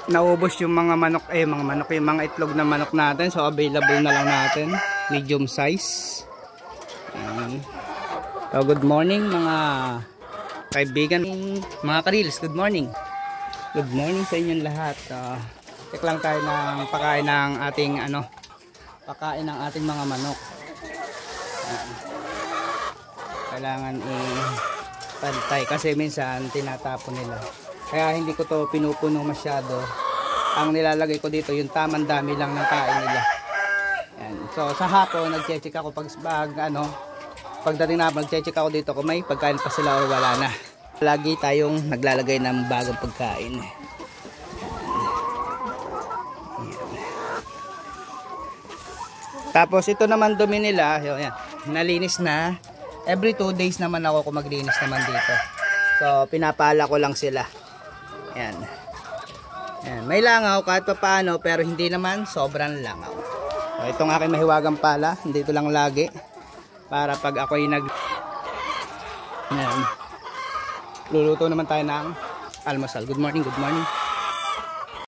Naubos yung mga manok, yung mga itlog na manok natin. So available na lang natin, medium size. So good morning mga kaibigan, mga karils, good morning. Good morning sa inyong lahat. Check lang tayo ng pagkain ng ating pagkain ng ating mga manok. Kailangan i-pantay kasi minsan tinatapon nila. Kaya hindi ko to pinupuno masyado. Ang nilalagay ko dito yung tamang dami lang ng kain nila. Yan. So sa hapon nagche-check ako pagdating na nagche-check ako dito kung may pagkain pa sila o wala na. Lagi tayong naglalagay ng bagong pagkain. Tapos ito naman dumi nila, yan, nalinis na. Every 2 days naman ako kung maglinis naman dito. So pinapala ko lang sila. Yan. Yan. May langaw kahit pa paano, pero hindi naman sobrang langaw. So, itong aking mahiwagang pala, dito lang lagi. Para pag ako'y yan. Luluto naman tayo ng almusal. Good morning, good morning.